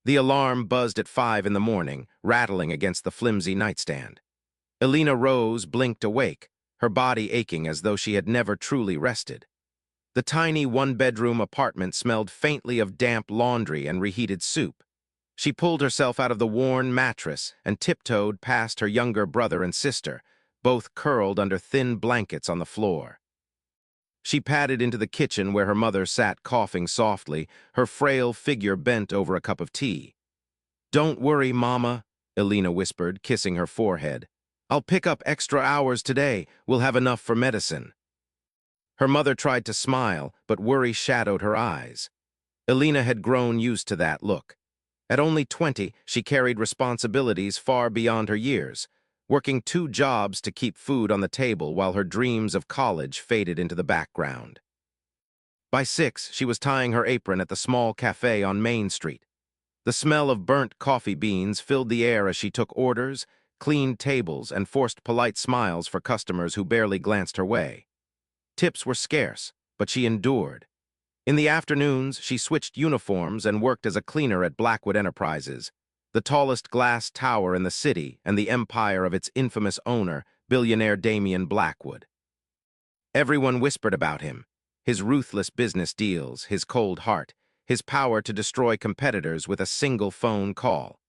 The alarm buzzed at 5 in the morning, rattling against the flimsy nightstand. Elena rose, blinked awake, her body aching as though she had never truly rested. The tiny one-bedroom apartment smelled faintly of damp laundry and reheated soup. She pulled herself out of the worn mattress and tiptoed past her younger brother and sister, both curled under thin blankets on the floor. She padded into the kitchen where her mother sat coughing softly, her frail figure bent over a cup of tea. "Don't worry, Mama," Elena whispered, kissing her forehead. "I'll pick up extra hours today. We'll have enough for medicine." Her mother tried to smile, but worry shadowed her eyes. Elena had grown used to that look. At only 20, she carried responsibilities far beyond her years, working 2 jobs to keep food on the table while her dreams of college faded into the background. By 6, she was tying her apron at the small cafe on Main Street. The smell of burnt coffee beans filled the air as she took orders, cleaned tables, and forced polite smiles for customers who barely glanced her way. Tips were scarce, but she endured. In the afternoons, she switched uniforms and worked as a cleaner at Blackwood Enterprises, the tallest glass tower in the city and the empire of its infamous owner, billionaire Damien Blackwood. Everyone whispered about him, his ruthless business deals, his cold heart, his power to destroy competitors with a single phone call.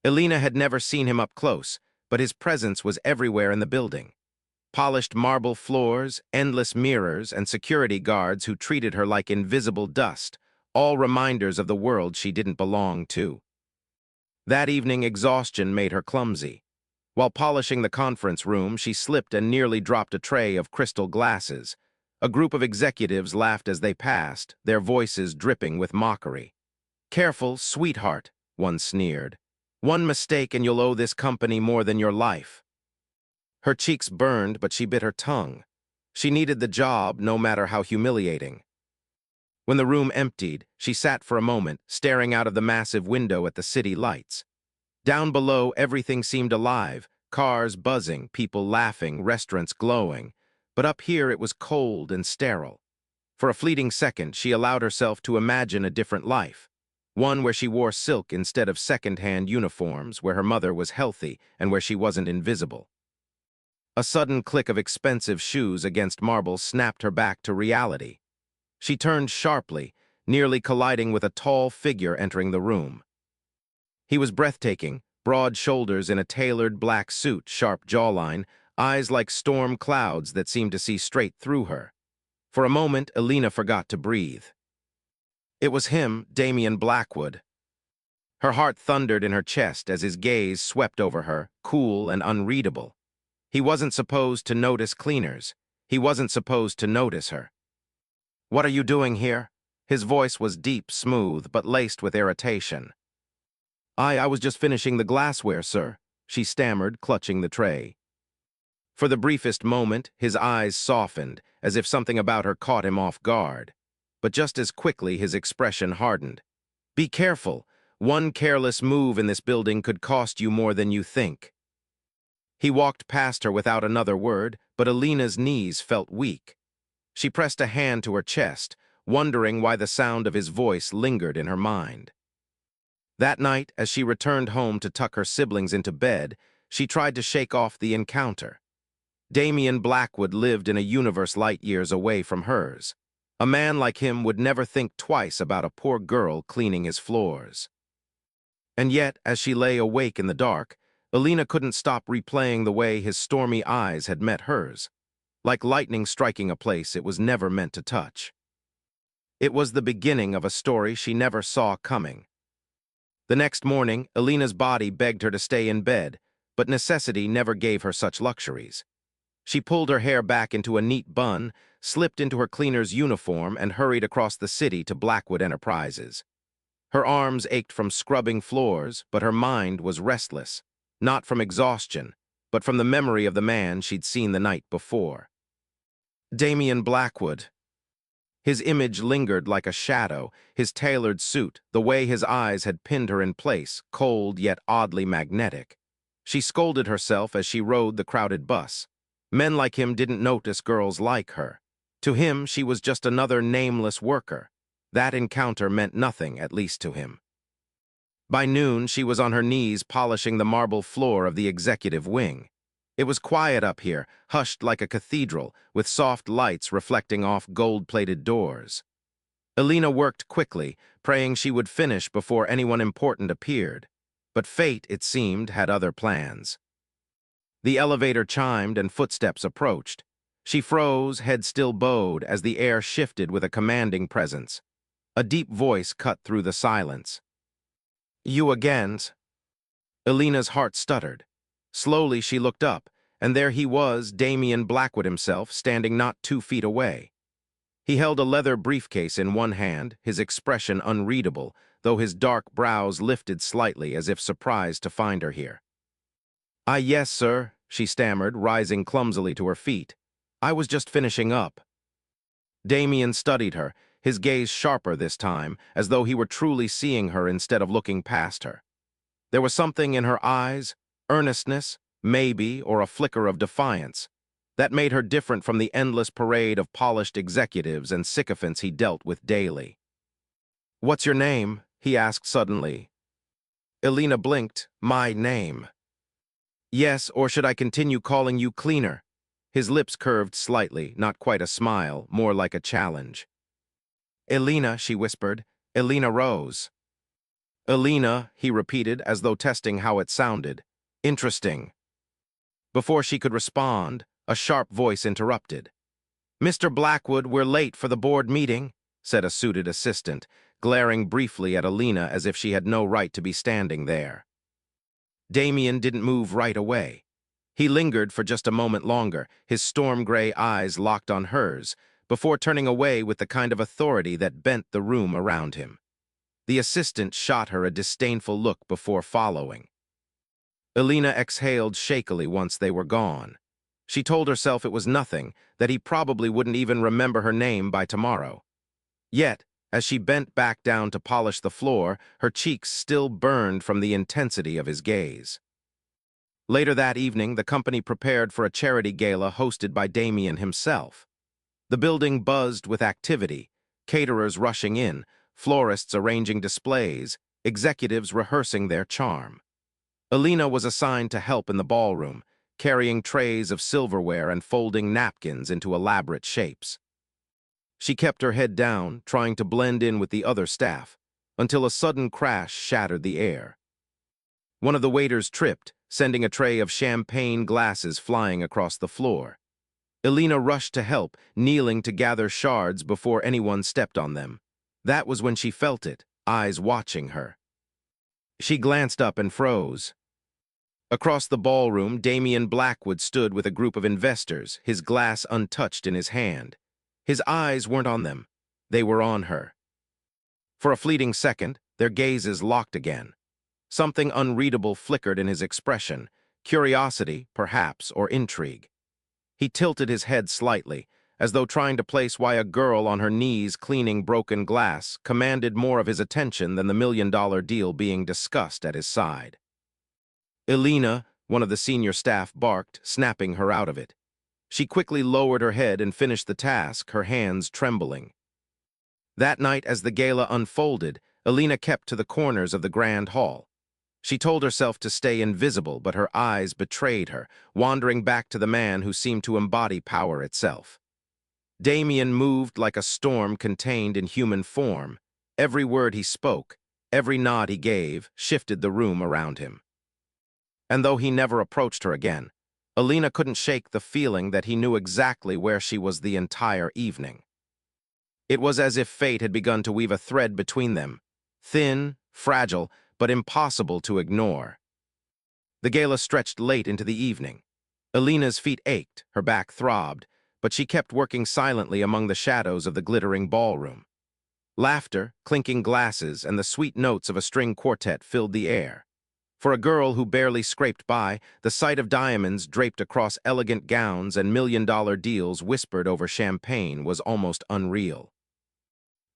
Elena had never seen him up close, but his presence was everywhere in the building. Polished marble floors, endless mirrors, and security guards who treated her like invisible dust, all reminders of the world she didn't belong to. That evening, exhaustion made her clumsy. While polishing the conference room, she slipped and nearly dropped a tray of crystal glasses. A group of executives laughed as they passed, their voices dripping with mockery. "Careful, sweetheart," one sneered. "One mistake and you'll owe this company more than your life." Her cheeks burned, but she bit her tongue. She needed the job, no matter how humiliating. When the room emptied, she sat for a moment, staring out of the massive window at the city lights. Down below, everything seemed alive, cars buzzing, people laughing, restaurants glowing. But up here it was cold and sterile. For a fleeting second, she allowed herself to imagine a different life. One where she wore silk instead of second-hand uniforms, where her mother was healthy, and where she wasn't invisible. A sudden click of expensive shoes against marble snapped her back to reality. She turned sharply, nearly colliding with a tall figure entering the room. He was breathtaking, broad shoulders in a tailored black suit, sharp jawline, eyes like storm clouds that seemed to see straight through her. For a moment, Elena forgot to breathe. It was him, Damien Blackwood. Her heart thundered in her chest as his gaze swept over her, cool and unreadable. He wasn't supposed to notice cleaners. He wasn't supposed to notice her. "What are you doing here?" His voice was deep, smooth, but laced with irritation. I was just finishing the glassware, sir," she stammered, clutching the tray. For the briefest moment, his eyes softened, as if something about her caught him off guard. But just as quickly, his expression hardened. "Be careful. One careless move in this building could cost you more than you think." He walked past her without another word, but Elena's knees felt weak. She pressed a hand to her chest, wondering why the sound of his voice lingered in her mind. That night, as she returned home to tuck her siblings into bed, she tried to shake off the encounter. Damien Blackwood lived in a universe light years away from hers. A man like him would never think twice about a poor girl cleaning his floors. And yet, as she lay awake in the dark, Elena couldn't stop replaying the way his stormy eyes had met hers. Like lightning striking a place it was never meant to touch. It was the beginning of a story she never saw coming. The next morning, Elena's body begged her to stay in bed, but necessity never gave her such luxuries. She pulled her hair back into a neat bun, slipped into her cleaner's uniform, and hurried across the city to Blackwood Enterprises. Her arms ached from scrubbing floors, but her mind was restless, not from exhaustion, but from the memory of the man she'd seen the night before. Damien Blackwood. His image lingered like a shadow, his tailored suit, the way his eyes had pinned her in place, cold yet oddly magnetic. She scolded herself as she rode the crowded bus. Men like him didn't notice girls like her. To him, she was just another nameless worker. That encounter meant nothing, at least to him. By noon, she was on her knees polishing the marble floor of the executive wing. It was quiet up here, hushed like a cathedral, with soft lights reflecting off gold-plated doors. Elena worked quickly, praying she would finish before anyone important appeared. But fate, it seemed, had other plans. The elevator chimed and footsteps approached. She froze, head still bowed, as the air shifted with a commanding presence. A deep voice cut through the silence. "You again?" Elena's heart stuttered. Slowly she looked up, and there he was, Damien Blackwood himself, standing not 2 feet away. He held a leather briefcase in one hand, his expression unreadable, though his dark brows lifted slightly as if surprised to find her here. Yes, sir," she stammered, rising clumsily to her feet. "I was just finishing up." Damien studied her, his gaze sharper this time, as though he were truly seeing her instead of looking past her. There was something in her eyes, earnestness, maybe, or a flicker of defiance, that made her different from the endless parade of polished executives and sycophants he dealt with daily. "What's your name?" he asked suddenly. Elena blinked. "My name." "Yes, or should I continue calling you Cleaner?" His lips curved slightly, not quite a smile, more like a challenge. "Elena," she whispered. "Elena Rose." "Elena," he repeated, as though testing how it sounded. "Interesting." Before she could respond, a sharp voice interrupted. "Mr. Blackwood, we're late for the board meeting," said a suited assistant, glaring briefly at Elena as if she had no right to be standing there. Damien didn't move right away. He lingered for just a moment longer, his storm-gray eyes locked on hers, before turning away with the kind of authority that bent the room around him. The assistant shot her a disdainful look before following. Elena exhaled shakily once they were gone. She told herself it was nothing, that he probably wouldn't even remember her name by tomorrow. Yet, as she bent back down to polish the floor, her cheeks still burned from the intensity of his gaze. Later that evening, the company prepared for a charity gala hosted by Damien himself. The building buzzed with activity, caterers rushing in, florists arranging displays, executives rehearsing their charm. Elena was assigned to help in the ballroom, carrying trays of silverware and folding napkins into elaborate shapes. She kept her head down, trying to blend in with the other staff, until a sudden crash shattered the air. One of the waiters tripped, sending a tray of champagne glasses flying across the floor. Elena rushed to help, kneeling to gather shards before anyone stepped on them. That was when she felt it, eyes watching her. She glanced up and froze. Across the ballroom, Damien Blackwood stood with a group of investors, his glass untouched in his hand. His eyes weren't on them. They were on her. For a fleeting second, their gazes locked again. Something unreadable flickered in his expression, curiosity, perhaps, or intrigue. He tilted his head slightly, as though trying to place why a girl on her knees cleaning broken glass commanded more of his attention than the $1 million deal being discussed at his side. "Elena," one of the senior staff barked, snapping her out of it. She quickly lowered her head and finished the task, her hands trembling. That night, as the gala unfolded, Elena kept to the corners of the grand hall. She told herself to stay invisible, but her eyes betrayed her, wandering back to the man who seemed to embody power itself. Damien moved like a storm contained in human form. Every word he spoke, every nod he gave, shifted the room around him. And though he never approached her again, Elena couldn't shake the feeling that he knew exactly where she was the entire evening. It was as if fate had begun to weave a thread between them, thin, fragile, but impossible to ignore. The gala stretched late into the evening. Elena's feet ached, her back throbbed, but she kept working silently among the shadows of the glittering ballroom. Laughter, clinking glasses, and the sweet notes of a string quartet filled the air. For a girl who barely scraped by, the sight of diamonds draped across elegant gowns and $1 million deals whispered over champagne was almost unreal.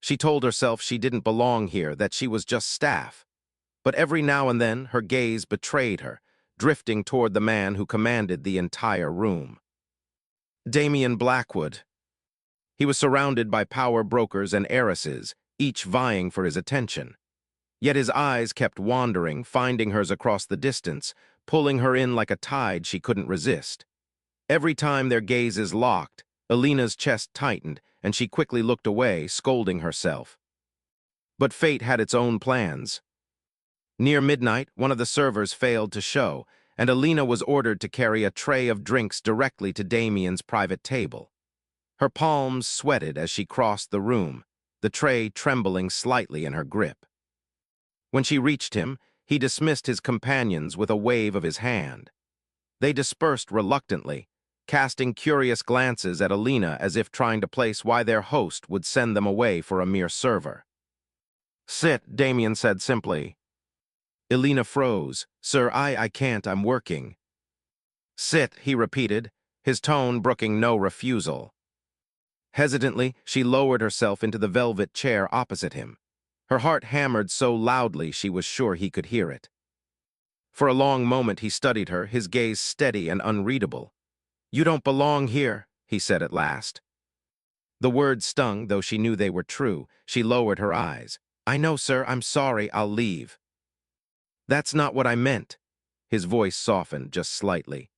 She told herself she didn't belong here, that she was just staff. But every now and then, her gaze betrayed her, drifting toward the man who commanded the entire room. Damien Blackwood. He was surrounded by power brokers and heiresses, each vying for his attention. Yet his eyes kept wandering, finding hers across the distance, pulling her in like a tide she couldn't resist. Every time their gazes locked, Alina's chest tightened, and she quickly looked away, scolding herself. But fate had its own plans. Near midnight, one of the servers failed to show, and Alina was ordered to carry a tray of drinks directly to Damien's private table. Her palms sweated as she crossed the room, the tray trembling slightly in her grip. When she reached him, he dismissed his companions with a wave of his hand. They dispersed reluctantly, casting curious glances at Alina as if trying to place why their host would send them away for a mere server. "Sit," Damien said simply. Alina froze. "Sir, I can't, I'm working." "Sit," he repeated, his tone brooking no refusal. Hesitantly, she lowered herself into the velvet chair opposite him. Her heart hammered so loudly she was sure he could hear it. For a long moment he studied her, his gaze steady and unreadable. "You don't belong here," he said at last. The words stung, though she knew they were true. She lowered her eyes. "I know, sir, I'm sorry, I'll leave." "That's not what I meant." His voice softened just slightly.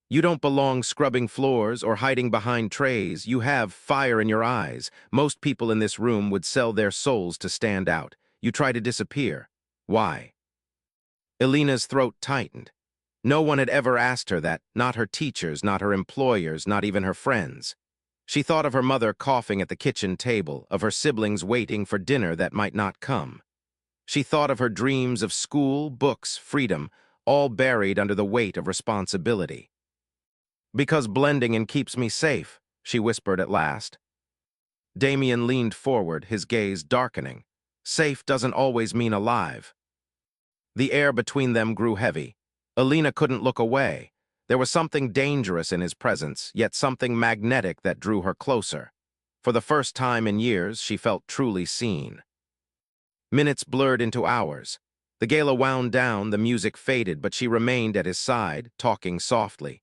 "You don't belong scrubbing floors or hiding behind trays. You have fire in your eyes. Most people in this room would sell their souls to stand out. You try to disappear. Why?" Alina's throat tightened. No one had ever asked her that, not her teachers, not her employers, not even her friends. She thought of her mother coughing at the kitchen table, of her siblings waiting for dinner that might not come. She thought of her dreams of school, books, freedom, all buried under the weight of responsibility. "Because blending in keeps me safe," she whispered at last. Damien leaned forward, his gaze darkening. "Safe doesn't always mean alive." The air between them grew heavy. Alina couldn't look away. There was something dangerous in his presence, yet something magnetic that drew her closer. For the first time in years, she felt truly seen. Minutes blurred into hours. The gala wound down, the music faded, but she remained at his side, talking softly.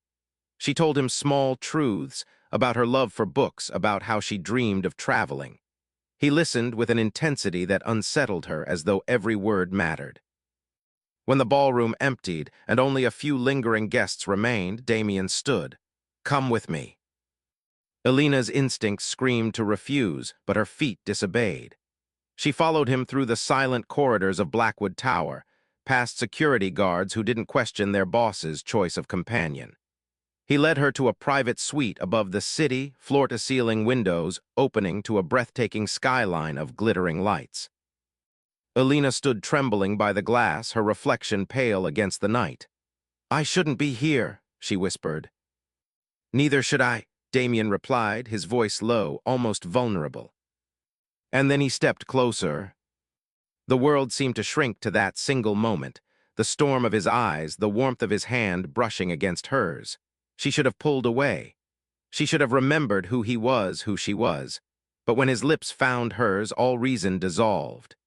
She told him small truths about her love for books, about how she dreamed of traveling. He listened with an intensity that unsettled her, as though every word mattered. When the ballroom emptied and only a few lingering guests remained, Damien stood. "Come with me." Alina's instincts screamed to refuse, but her feet disobeyed. She followed him through the silent corridors of Blackwood Tower, past security guards who didn't question their boss's choice of companion. He led her to a private suite above the city, floor-to-ceiling windows opening to a breathtaking skyline of glittering lights. Alina stood trembling by the glass, her reflection pale against the night. "I shouldn't be here," she whispered. "Neither should I," Damien replied, his voice low, almost vulnerable. And then he stepped closer. The world seemed to shrink to that single moment, the storm of his eyes, the warmth of his hand brushing against hers. She should have pulled away. She should have remembered who he was, who she was. But when his lips found hers, all reason dissolved.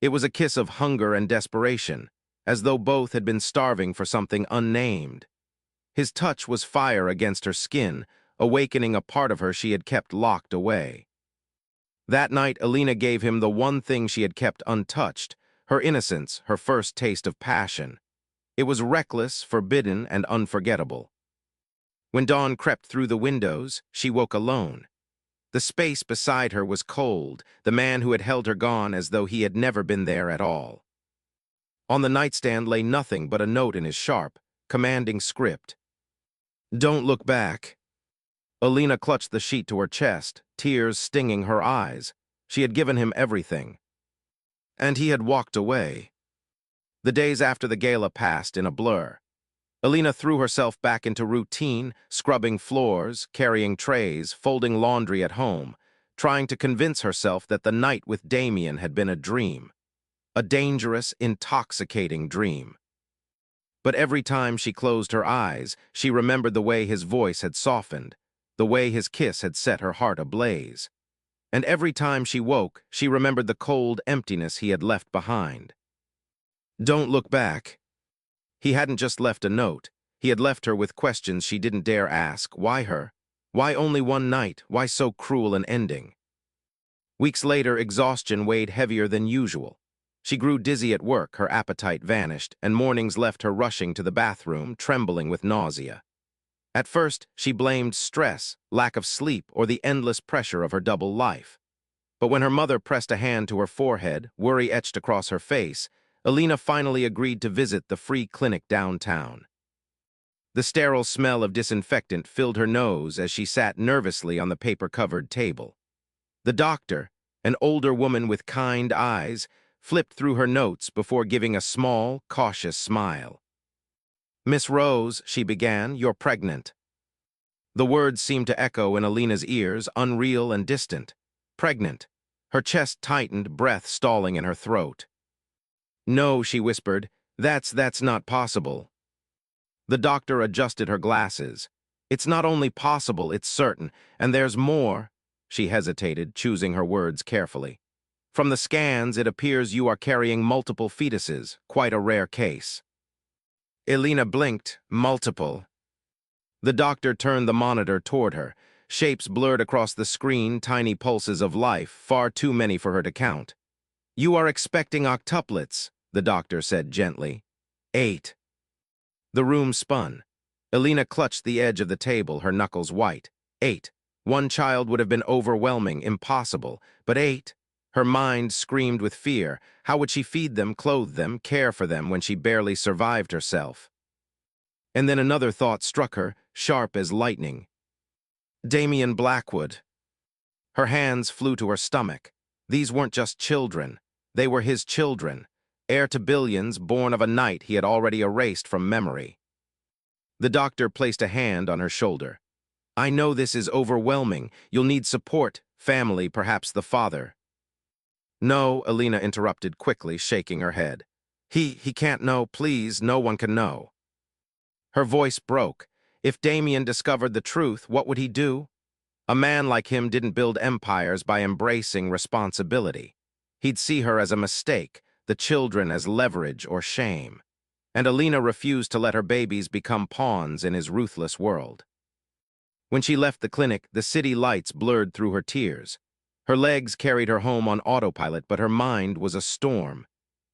It was a kiss of hunger and desperation, as though both had been starving for something unnamed. His touch was fire against her skin, awakening a part of her she had kept locked away. That night, Alina gave him the one thing she had kept untouched, her innocence, her first taste of passion. It was reckless, forbidden, and unforgettable. When dawn crept through the windows, she woke alone. The space beside her was cold, the man who had held her gone as though he had never been there at all. On the nightstand lay nothing but a note in his sharp, commanding script. "Don't look back." Alina clutched the sheet to her chest, tears stinging her eyes. She had given him everything. And he had walked away. The days after the gala passed in a blur. Alina threw herself back into routine, scrubbing floors, carrying trays, folding laundry at home, trying to convince herself that the night with Damien had been a dream. A dangerous, intoxicating dream. But every time she closed her eyes, she remembered the way his voice had softened, the way his kiss had set her heart ablaze. And every time she woke, she remembered the cold emptiness he had left behind. "Don't look back." He hadn't just left a note. He had left her with questions she didn't dare ask. Why her? Why only one night? Why so cruel an ending? Weeks later, exhaustion weighed heavier than usual. She grew dizzy at work, her appetite vanished, and mornings left her rushing to the bathroom, trembling with nausea. At first, she blamed stress, lack of sleep, or the endless pressure of her double life. But when her mother pressed a hand to her forehead, worry etched across her face, Alina finally agreed to visit the free clinic downtown. The sterile smell of disinfectant filled her nose as she sat nervously on the paper-covered table. The doctor, an older woman with kind eyes, flipped through her notes before giving a small, cautious smile. "Miss Rose," she began, "you're pregnant." The words seemed to echo in Alina's ears, unreal and distant. Pregnant. Her chest tightened, breath stalling in her throat. "No," she whispered, that's not possible." The doctor adjusted her glasses. "It's not only possible, it's certain, and there's more." She hesitated, choosing her words carefully. "From the scans, it appears you are carrying multiple fetuses, quite a rare case." Alina blinked. "Multiple?" The doctor turned the monitor toward her. Shapes blurred across the screen, tiny pulses of life, far too many for her to count. "You are expecting octuplets," the doctor said gently. 8. The room spun. Alina clutched the edge of the table, her knuckles white. 8. One child would have been overwhelming, impossible. But 8? Her mind screamed with fear. How would she feed them, clothe them, care for them when she barely survived herself? And then another thought struck her, sharp as lightning. Damien Blackwood. Her hands flew to her stomach. These weren't just children. They were his children, heir to billions, born of a night he had already erased from memory. The doctor placed a hand on her shoulder. "I know this is overwhelming. You'll need support, family, perhaps the father." "No," Alina interrupted quickly, shaking her head. He can't know, please, no one can know." Her voice broke. If Damien discovered the truth, what would he do? A man like him didn't build empires by embracing responsibility. He'd see her as a mistake, the children as leverage or shame. And Alina refused to let her babies become pawns in his ruthless world. When she left the clinic, the city lights blurred through her tears. Her legs carried her home on autopilot, but her mind was a storm.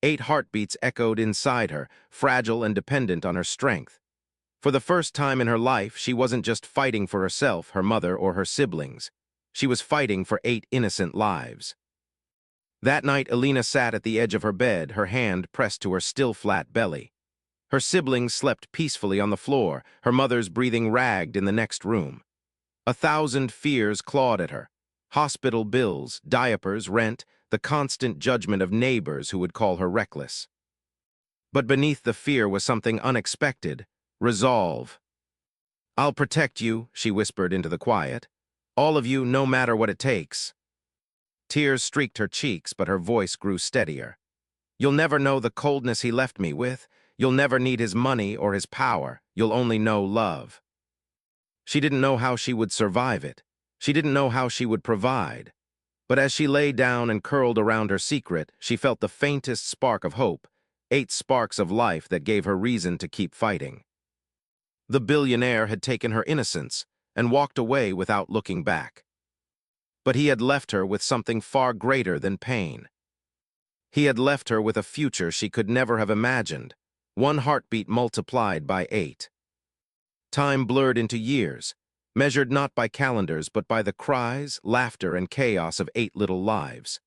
8 heartbeats echoed inside her, fragile and dependent on her strength. For the first time in her life, she wasn't just fighting for herself, her mother, or her siblings. She was fighting for 8 innocent lives. That night, Alina sat at the edge of her bed, her hand pressed to her still flat belly. Her siblings slept peacefully on the floor, her mother's breathing ragged in the next room. 1,000 fears clawed at her. Hospital bills, diapers, rent, the constant judgment of neighbors who would call her reckless. But beneath the fear was something unexpected. Resolve. "I'll protect you," she whispered into the quiet. "All of you, no matter what it takes." Tears streaked her cheeks, but her voice grew steadier. "You'll never know the coldness he left me with. You'll never need his money or his power. You'll only know love." She didn't know how she would survive it. She didn't know how she would provide. But as she lay down and curled around her secret, she felt the faintest spark of hope, 8 sparks of life that gave her reason to keep fighting. The billionaire had taken her innocence and walked away without looking back. But he had left her with something far greater than pain. He had left her with a future she could never have imagined, 1 heartbeat multiplied by 8. Time blurred into years, measured not by calendars but by the cries, laughter, and chaos of 8 little lives.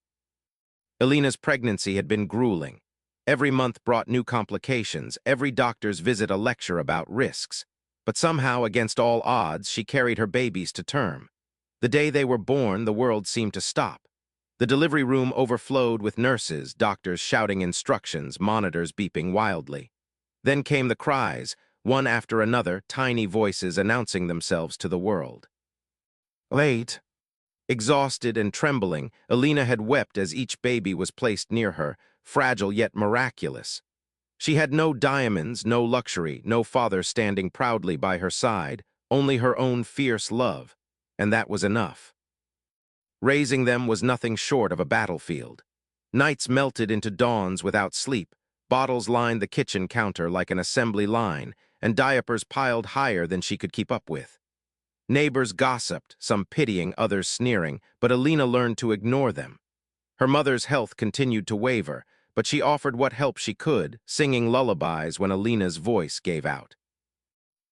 Alina's pregnancy had been grueling. Every month brought new complications, every doctor's visit a lecture about risks. But somehow, against all odds, she carried her babies to term. The day they were born, the world seemed to stop. The delivery room overflowed with nurses, doctors shouting instructions, monitors beeping wildly. Then came the cries, one after another, tiny voices announcing themselves to the world. Late. Exhausted and trembling, Alina had wept as each baby was placed near her, fragile yet miraculous. She had no diamonds, no luxury, no father standing proudly by her side, only her own fierce love, and that was enough. Raising them was nothing short of a battlefield. Nights melted into dawns without sleep, bottles lined the kitchen counter like an assembly line, and diapers piled higher than she could keep up with. Neighbors gossiped, some pitying, others sneering, but Alina learned to ignore them. Her mother's health continued to waver, but she offered what help she could, singing lullabies when Alina's voice gave out.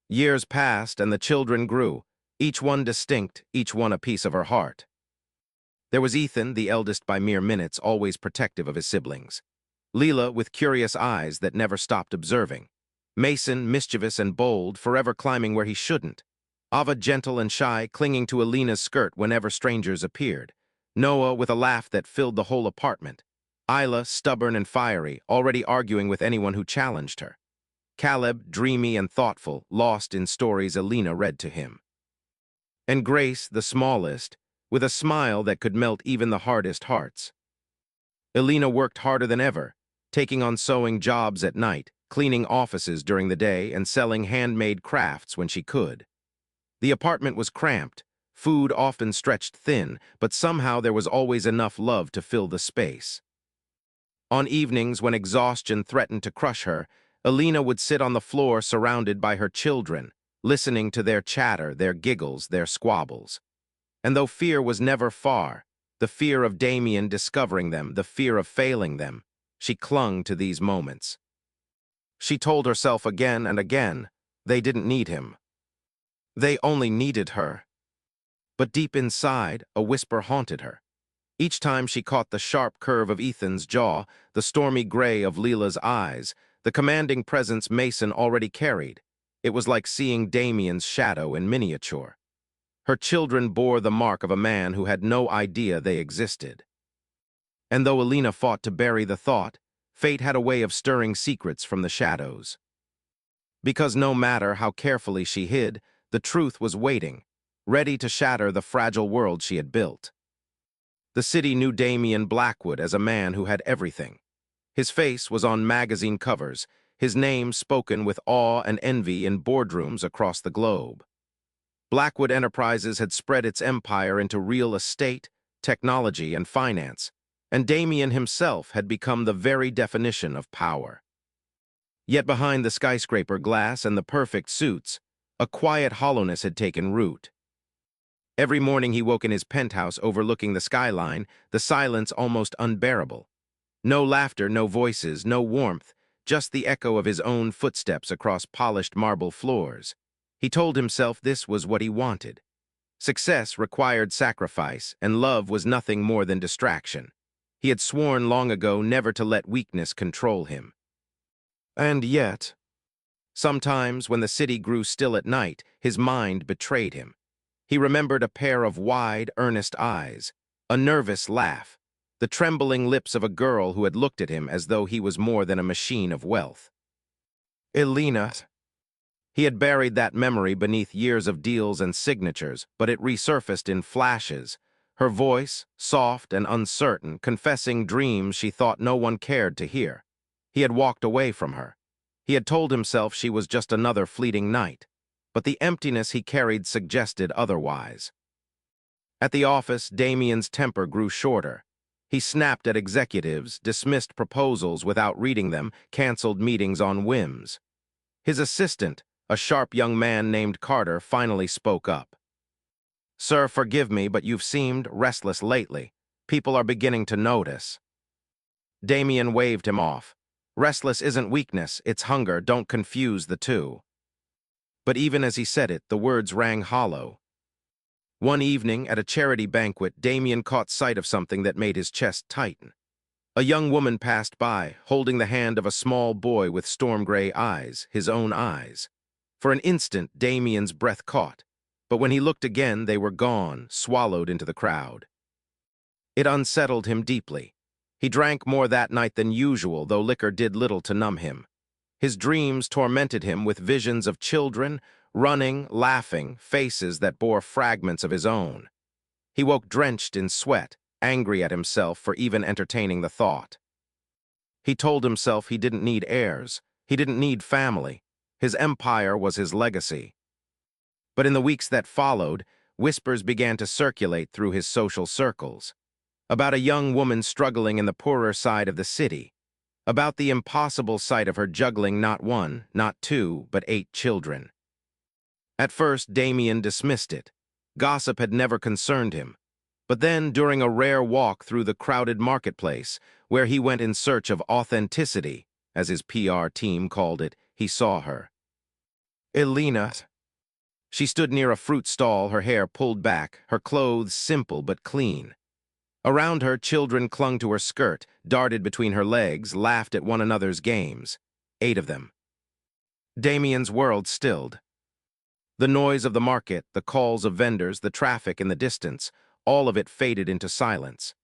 Years passed and the children grew, each one distinct, each one a piece of her heart. There was Ethan, the eldest by mere minutes, always protective of his siblings. Leela, with curious eyes that never stopped observing. Mason, mischievous and bold, forever climbing where he shouldn't. Ava, gentle and shy, clinging to Alina's skirt whenever strangers appeared. Noah, with a laugh that filled the whole apartment. Isla, stubborn and fiery, already arguing with anyone who challenged her. Caleb, dreamy and thoughtful, lost in stories Alina read to him. And Grace, the smallest, with a smile that could melt even the hardest hearts. Alina worked harder than ever, taking on sewing jobs at night, cleaning offices during the day, and selling handmade crafts when she could. The apartment was cramped, food often stretched thin, but somehow there was always enough love to fill the space. On evenings when exhaustion threatened to crush her, Alina would sit on the floor surrounded by her children, listening to their chatter, their giggles, their squabbles. And though fear was never far, the fear of Damien discovering them, the fear of failing them, she clung to these moments. She told herself again and again, they didn't need him. They only needed her. But deep inside, a whisper haunted her. Each time she caught the sharp curve of Ethan's jaw, the stormy gray of Leela's eyes, the commanding presence Mason already carried, it was like seeing Damien's shadow in miniature. Her children bore the mark of a man who had no idea they existed. And though Alina fought to bury the thought, fate had a way of stirring secrets from the shadows. Because no matter how carefully she hid, the truth was waiting, ready to shatter the fragile world she had built. The city knew Damien Blackwood as a man who had everything. His face was on magazine covers, his name spoken with awe and envy in boardrooms across the globe. Blackwood Enterprises had spread its empire into real estate, technology, and finance, and Damien himself had become the very definition of power. Yet behind the skyscraper glass and the perfect suits, a quiet hollowness had taken root. Every morning he woke in his penthouse overlooking the skyline, the silence almost unbearable. No laughter, no voices, no warmth, just the echo of his own footsteps across polished marble floors. He told himself this was what he wanted. Success required sacrifice, and love was nothing more than distraction. He had sworn long ago never to let weakness control him. And yet, sometimes when the city grew still at night, his mind betrayed him. He remembered a pair of wide, earnest eyes, a nervous laugh, the trembling lips of a girl who had looked at him as though he was more than a machine of wealth. Alina. He had buried that memory beneath years of deals and signatures, but it resurfaced in flashes, her voice, soft and uncertain, confessing dreams she thought no one cared to hear. He had walked away from her. He had told himself she was just another fleeting night, but the emptiness he carried suggested otherwise. At the office, Damien's temper grew shorter. He snapped at executives, dismissed proposals without reading them, canceled meetings on whims. His assistant, a sharp young man named Carter, finally spoke up. "Sir, forgive me, but you've seemed restless lately. People are beginning to notice." Damien waved him off. "Restless isn't weakness, it's hunger, don't confuse the two." But even as he said it, the words rang hollow. One evening, at a charity banquet, Damien caught sight of something that made his chest tighten. A young woman passed by, holding the hand of a small boy with storm-gray eyes, his own eyes. For an instant, Damien's breath caught, but when he looked again, they were gone, swallowed into the crowd. It unsettled him deeply. He drank more that night than usual, though liquor did little to numb him. His dreams tormented him with visions of children, running, laughing, faces that bore fragments of his own. He woke drenched in sweat, angry at himself for even entertaining the thought. He told himself he didn't need heirs, he didn't need family. His empire was his legacy. But in the weeks that followed, whispers began to circulate through his social circles. About a young woman struggling in the poorer side of the city. About the impossible sight of her juggling not one, not two, but 8 children. At first, Damien dismissed it. Gossip had never concerned him. But then, during a rare walk through the crowded marketplace, where he went in search of authenticity, as his PR team called it, he saw her. Elena. She stood near a fruit stall, her hair pulled back, her clothes simple but clean. Around her, children clung to her skirt, darted between her legs, laughed at one another's games. 8 of them. Damien's world stilled. The noise of the market, the calls of vendors, the traffic in the distance, all of it faded into silence.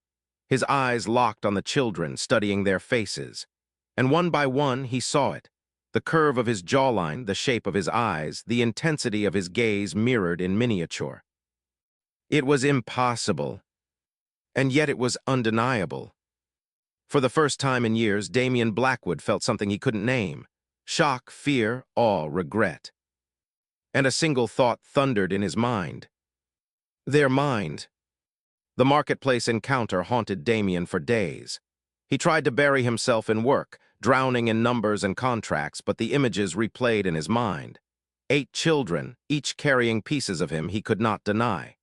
His eyes locked on the children, studying their faces. And one by one, he saw it. The curve of his jawline, the shape of his eyes, the intensity of his gaze mirrored in miniature. It was impossible, and yet it was undeniable. For the first time in years, Damien Blackwood felt something he couldn't name. Shock, fear, awe, regret. And a single thought thundered in his mind. Their mind. The marketplace encounter haunted Damien for days. He tried to bury himself in work, drowning in numbers and contracts, but the images replayed in his mind. 8 children, each carrying pieces of him he could not deny.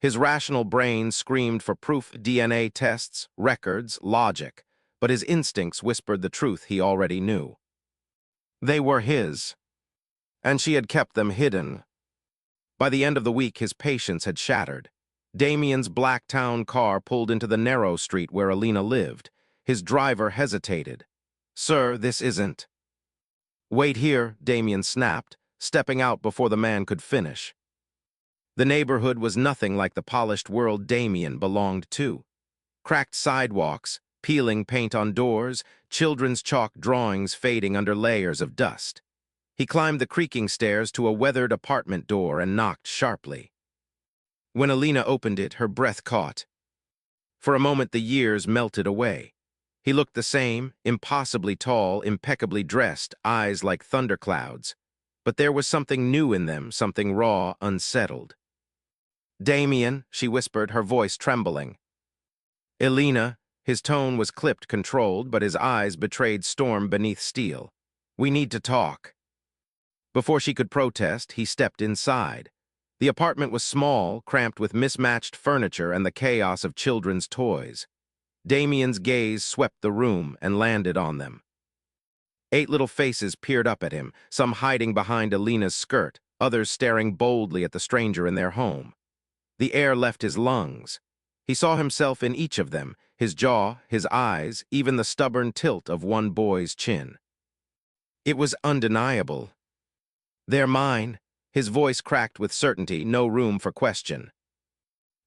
His rational brain screamed for proof, DNA tests, records, logic, but his instincts whispered the truth he already knew. They were his, and she had kept them hidden. By the end of the week, his patience had shattered. Damien's black town car pulled into the narrow street where Elena lived. His driver hesitated. "Sir, this isn't." "Wait here," Damien snapped, stepping out before the man could finish. The neighborhood was nothing like the polished world Damien belonged to. Cracked sidewalks, peeling paint on doors, children's chalk drawings fading under layers of dust. He climbed the creaking stairs to a weathered apartment door and knocked sharply. When Elena opened it, her breath caught. For a moment, the years melted away. He looked the same, impossibly tall, impeccably dressed, eyes like thunderclouds. But there was something new in them, something raw, unsettled. "Damien," she whispered, her voice trembling. "Elena," his tone was clipped, controlled, but his eyes betrayed storm beneath steel. "We need to talk." Before she could protest, he stepped inside. The apartment was small, cramped with mismatched furniture and the chaos of children's toys. Damien's gaze swept the room and landed on them. 8 little faces peered up at him, some hiding behind Elena's skirt, others staring boldly at the stranger in their home. The air left his lungs. He saw himself in each of them, his jaw, his eyes, even the stubborn tilt of one boy's chin. It was undeniable. "They're mine." His voice cracked with certainty, no room for question.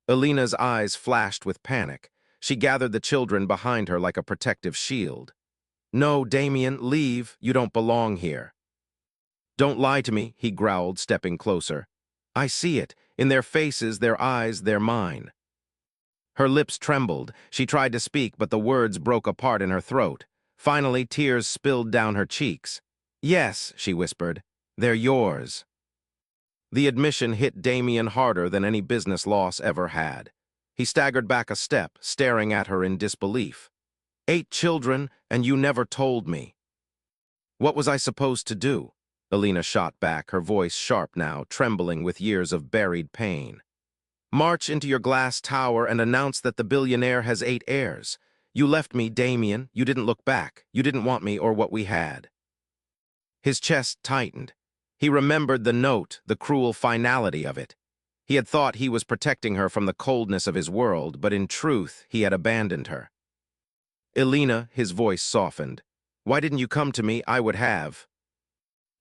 Elena's eyes flashed with panic. She gathered the children behind her like a protective shield. "No, Damien, leave. You don't belong here." "Don't lie to me," he growled, stepping closer. "I see it. In their faces, their eyes, they're mine." Her lips trembled. She tried to speak, but the words broke apart in her throat. Finally, tears spilled down her cheeks. "Yes," she whispered, "they're yours." The admission hit Damien harder than any business loss ever had. He staggered back a step, staring at her in disbelief. 8 children, and you never told me." "What was I supposed to do?" Elena shot back, her voice sharp now, trembling with years of buried pain. "March into your glass tower and announce that the billionaire has 8 heirs. You left me, Damien. You didn't look back. You didn't want me or what we had." His chest tightened. He remembered the note, the cruel finality of it. He had thought he was protecting her from the coldness of his world, but in truth, he had abandoned her. "Elena," his voice softened. "Why didn't you come to me? I would have."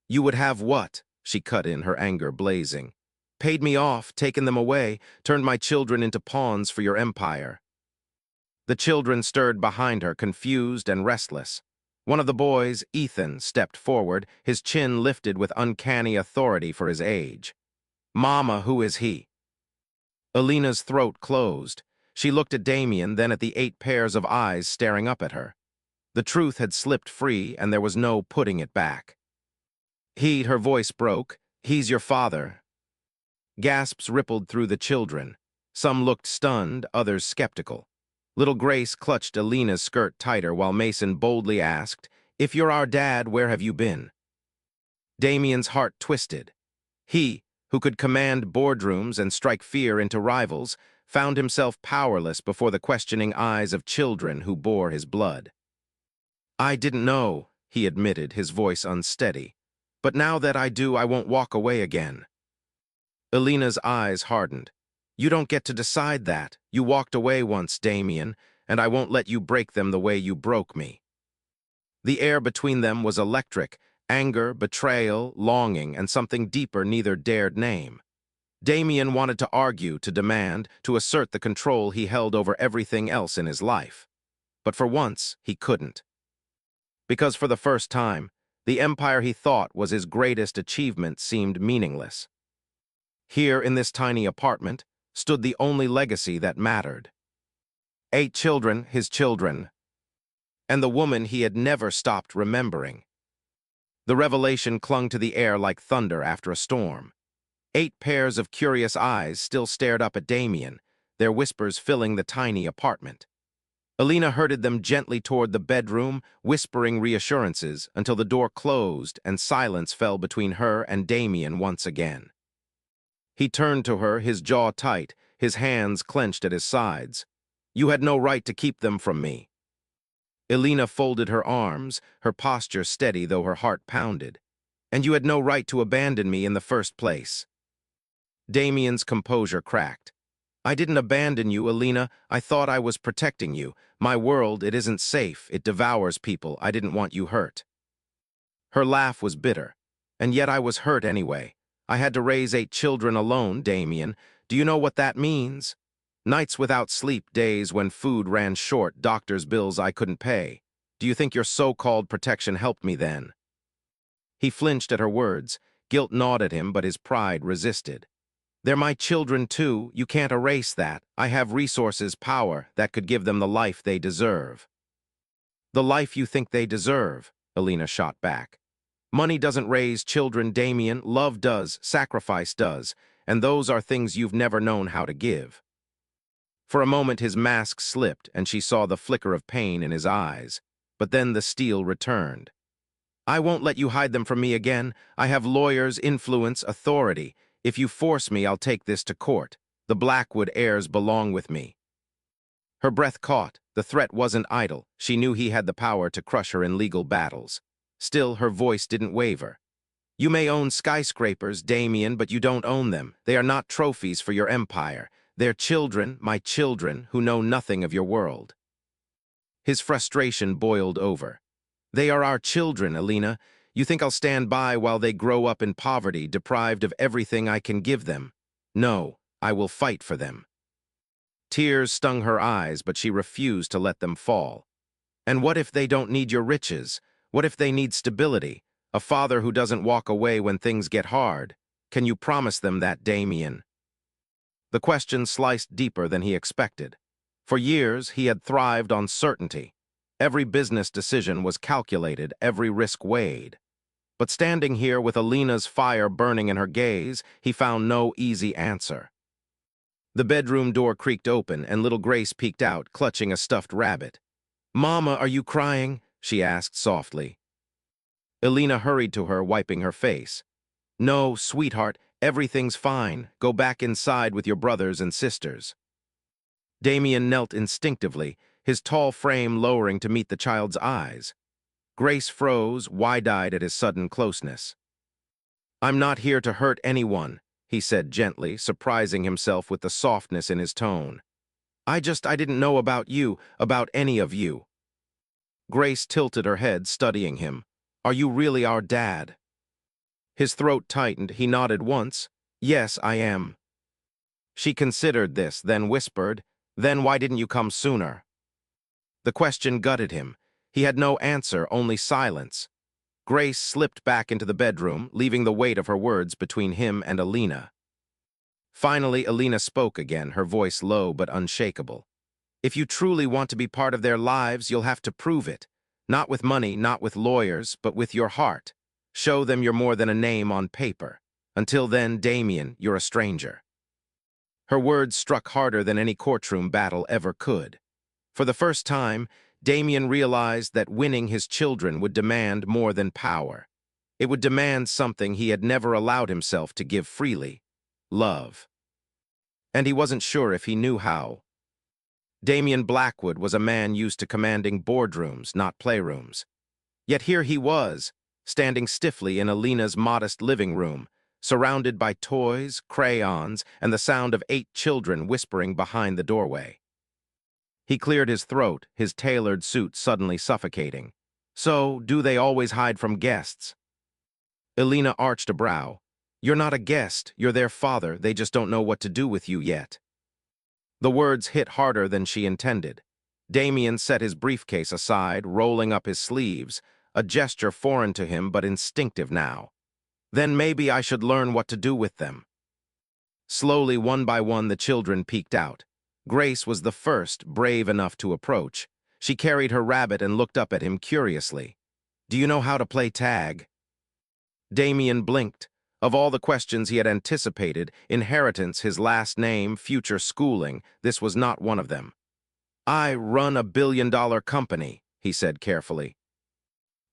"You would have what?" She cut in, her anger blazing. "Paid me off, taken them away, turned my children into pawns for your empire." The children stirred behind her, confused and restless. One of the boys, Ethan, stepped forward, his chin lifted with uncanny authority for his age. "Mama, who is he?" Elena's throat closed. She looked at Damien, then at the 8 pairs of eyes staring up at her. The truth had slipped free, and there was no putting it back. Her voice broke. "He's your father." Gasps rippled through the children. Some looked stunned, others skeptical. Little Grace clutched Elena's skirt tighter while Mason boldly asked, "If you're our dad, where have you been?" Damien's heart twisted. He, who could command boardrooms and strike fear into rivals, found himself powerless before the questioning eyes of children who bore his blood. "I didn't know," he admitted, his voice unsteady. "But now that I do, I won't walk away again." Elena's eyes hardened. "You don't get to decide that. You walked away once, Damien, and I won't let you break them the way you broke me." The air between them was electric, anger, betrayal, longing, and something deeper neither dared name. Damien wanted to argue, to demand, to assert the control he held over everything else in his life. But for once, he couldn't. Because for the first time, the empire he thought was his greatest achievement seemed meaningless. Here, in this tiny apartment, stood the only legacy that mattered. 8 children, his children, and the woman he had never stopped remembering. The revelation clung to the air like thunder after a storm. 8 pairs of curious eyes still stared up at Damien, their whispers filling the tiny apartment. Elena herded them gently toward the bedroom, whispering reassurances until the door closed and silence fell between her and Damien once again. He turned to her, his jaw tight, his hands clenched at his sides. "You had no right to keep them from me." Elena folded her arms, her posture steady though her heart pounded. "And you had no right to abandon me in the first place." Damien's composure cracked. "I didn't abandon you, Elena. I thought I was protecting you. My world, it isn't safe. It devours people. I didn't want you hurt." Her laugh was bitter. "And yet I was hurt anyway. I had to raise 8 children alone, Damien. Do you know what that means? Nights without sleep, days when food ran short, doctor's bills I couldn't pay. Do you think your so-called protection helped me then?" He flinched at her words. Guilt gnawed at him, but his pride resisted. "They're my children too. You can't erase that. I have resources, power, that could give them the life they deserve." "The life you think they deserve," Elena shot back. "Money doesn't raise children, Damien. Love does, sacrifice does, and those are things you've never known how to give." For a moment his mask slipped and she saw the flicker of pain in his eyes, but then the steel returned. "I won't let you hide them from me again. I have lawyers, influence, authority. If you force me, I'll take this to court. The Blackwood heirs belong with me." Her breath caught. The threat wasn't idle. She knew he had the power to crush her in legal battles. Still, her voice didn't waver. "You may own skyscrapers, Damien, but you don't own them. They are not trophies for your empire. They're children, my children, who know nothing of your world." His frustration boiled over. "They are our children, Elena. You think I'll stand by while they grow up in poverty, deprived of everything I can give them? No, I will fight for them." Tears stung her eyes, but she refused to let them fall. "And what if they don't need your riches? What if they need stability? A father who doesn't walk away when things get hard? Can you promise them that, Damien?" The question sliced deeper than he expected. For years, he had thrived on certainty. Every business decision was calculated, every risk weighed. But standing here with Elena's fire burning in her gaze, he found no easy answer. The bedroom door creaked open, and little Grace peeked out, clutching a stuffed rabbit. "Mama, are you crying?" she asked softly. Elena hurried to her, wiping her face. "No, sweetheart, everything's fine. Go back inside with your brothers and sisters." Damien knelt instinctively, his tall frame lowering to meet the child's eyes. Grace froze, wide-eyed at his sudden closeness. "I'm not here to hurt anyone," he said gently, surprising himself with the softness in his tone. I didn't know about you, about any of you." Grace tilted her head, studying him. "Are you really our dad?" His throat tightened. He nodded once. "Yes, I am." She considered this, then whispered, "Then why didn't you come sooner?" The question gutted him. He had no answer, only silence. Grace slipped back into the bedroom, leaving the weight of her words between him and Elena. Finally, Elena spoke again, her voice low but unshakable. "If you truly want to be part of their lives, you'll have to prove it. Not with money, not with lawyers, but with your heart. Show them you're more than a name on paper. Until then, Damien, you're a stranger." Her words struck harder than any courtroom battle ever could. For the first time, Damien realized that winning his children would demand more than power. It would demand something he had never allowed himself to give freely: love. and he wasn't sure if he knew how. Damien Blackwood was a man used to commanding boardrooms, not playrooms. Yet here he was, standing stiffly in Alina's modest living room, surrounded by toys, crayons, and the sound of 8 children whispering behind the doorway. He cleared his throat, his tailored suit suddenly suffocating. So, do they always hide from guests? Alina arched a brow. You're not a guest, you're their father, they just don't know what to do with you yet. The words hit harder than she intended. Damien set his briefcase aside, rolling up his sleeves, a gesture foreign to him but instinctive now. Then maybe I should learn what to do with them. Slowly, one by one, the children peeked out. Grace was the first, brave enough to approach. She carried her rabbit and looked up at him curiously. Do you know how to play tag? Damien blinked. Of all the questions he had anticipated, inheritance, his last name, future schooling, this was not one of them. I run a billion-dollar company, he said carefully.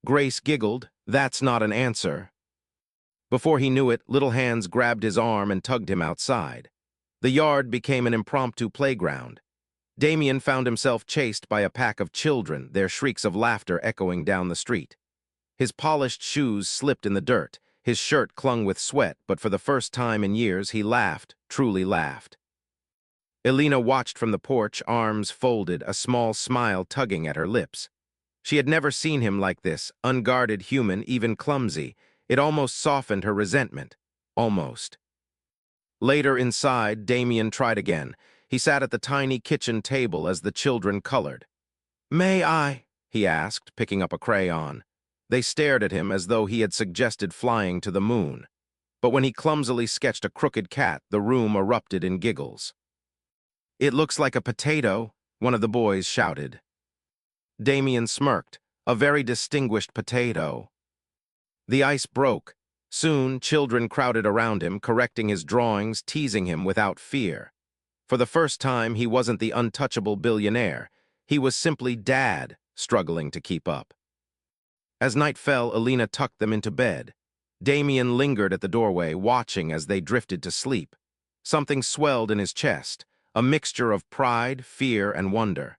Grace giggled. That's not an answer. Before he knew it, little hands grabbed his arm and tugged him outside. The yard became an impromptu playground. Damien found himself chased by a pack of children, their shrieks of laughter echoing down the street. His polished shoes slipped in the dirt. His shirt clung with sweat, but for the first time in years he laughed, truly laughed. Alina watched from the porch, arms folded, a small smile tugging at her lips. She had never seen him like this, unguarded, human, even clumsy. It almost softened her resentment. Almost. Later inside, Damien tried again. He sat at the tiny kitchen table as the children colored. May I? He asked, picking up a crayon. They stared at him as though he had suggested flying to the moon. But when he clumsily sketched a crooked cat, the room erupted in giggles. It looks like a potato, one of the boys shouted. Damien smirked. A very distinguished potato. The ice broke. Soon, children crowded around him, correcting his drawings, teasing him without fear. For the first time, he wasn't the untouchable billionaire. He was simply Dad, struggling to keep up. As night fell, Alina tucked them into bed. Damien lingered at the doorway, watching as they drifted to sleep. Something swelled in his chest, a mixture of pride, fear, and wonder.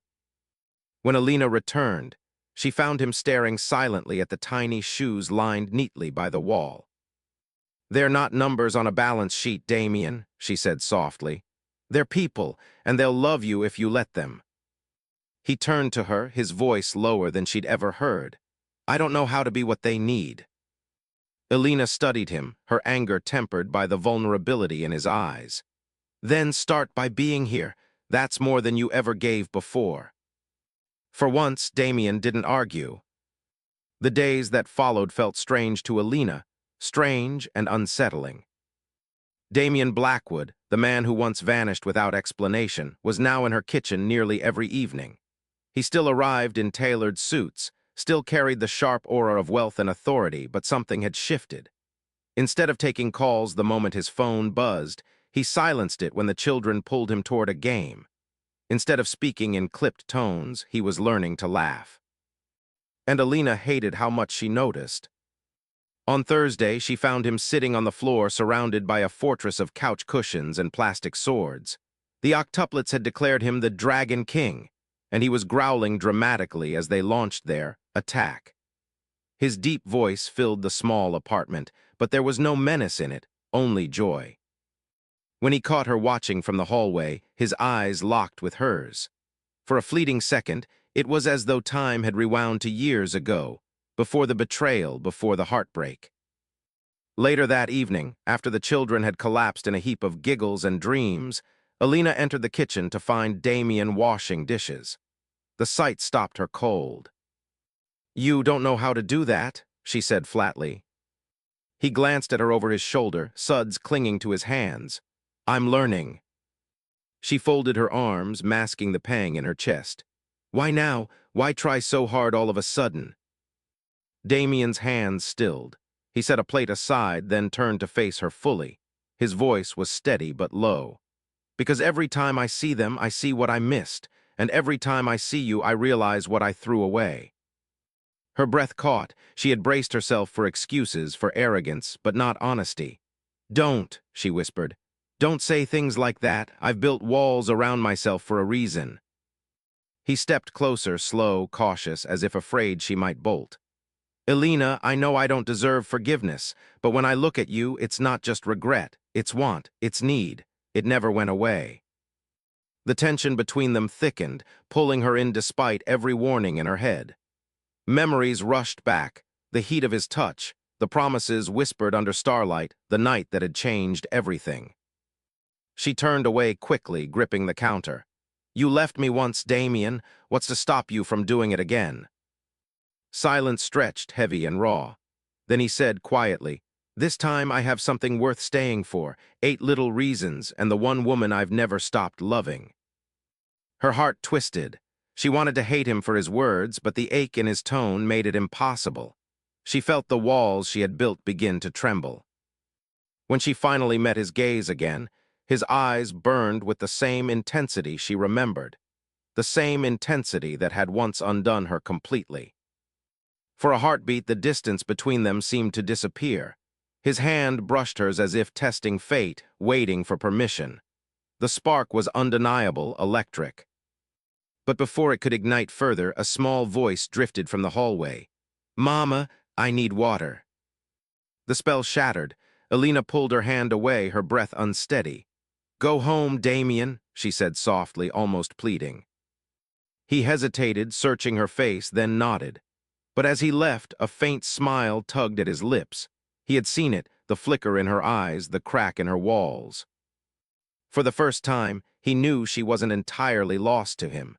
When Alina returned, she found him staring silently at the tiny shoes lined neatly by the wall. They're not numbers on a balance sheet, Damien, she said softly. They're people, and they'll love you if you let them. He turned to her, his voice lower than she'd ever heard. I don't know how to be what they need. Alina studied him, her anger tempered by the vulnerability in his eyes. Then start by being here. That's more than you ever gave before. For once, Damien didn't argue. The days that followed felt strange to Alina, strange and unsettling. Damien Blackwood, the man who once vanished without explanation, was now in her kitchen nearly every evening. He still arrived in tailored suits, still carried the sharp aura of wealth and authority, but something had shifted. Instead of taking calls the moment his phone buzzed, he silenced it when the children pulled him toward a game. Instead of speaking in clipped tones, he was learning to laugh. And Alina hated how much she noticed. On Thursday, she found him sitting on the floor surrounded by a fortress of couch cushions and plastic swords. The Octuplets had declared him the Dragon King, and he was growling dramatically as they launched their attack. His deep voice filled the small apartment, but there was no menace in it, only joy. When he caught her watching from the hallway, his eyes locked with hers. For a fleeting second, it was as though time had rewound to years ago, before the betrayal, before the heartbreak. Later that evening, after the children had collapsed in a heap of giggles and dreams, Alina entered the kitchen to find Damien washing dishes. The sight stopped her cold. You don't know how to do that, she said flatly. He glanced at her over his shoulder, suds clinging to his hands. I'm learning. She folded her arms, masking the pang in her chest. Why now? Why try so hard all of a sudden? Damien's hands stilled. He set a plate aside, then turned to face her fully. His voice was steady but low. Because every time I see them, I see what I missed, and every time I see you, I realize what I threw away. Her breath caught. She had braced herself for excuses, for arrogance, but not honesty. Don't, she whispered. Don't say things like that. I've built walls around myself for a reason. He stepped closer, slow, cautious, as if afraid she might bolt. Elena, I know I don't deserve forgiveness, but when I look at you, it's not just regret. It's want. It's need. It never went away. The tension between them thickened, pulling her in despite every warning in her head. Memories rushed back, the heat of his touch, the promises whispered under starlight, the night that had changed everything. She turned away quickly, gripping the counter. You left me once, Damien. What's to stop you from doing it again? Silence stretched, heavy and raw. Then he said quietly, This time I have something worth staying for, 8 little reasons, and the one woman I've never stopped loving. Her heart twisted. She wanted to hate him for his words, but the ache in his tone made it impossible. She felt the walls she had built begin to tremble. When she finally met his gaze again, his eyes burned with the same intensity she remembered, the same intensity that had once undone her completely. For a heartbeat, the distance between them seemed to disappear. His hand brushed hers as if testing fate, waiting for permission. The spark was undeniable, electric. But before it could ignite further, a small voice drifted from the hallway. Mama, I need water. The spell shattered. Elena pulled her hand away, her breath unsteady. Go home, Damien, she said softly, almost pleading. He hesitated, searching her face, then nodded. But as he left, a faint smile tugged at his lips. He had seen it, the flicker in her eyes, the crack in her walls. For the first time, he knew she wasn't entirely lost to him.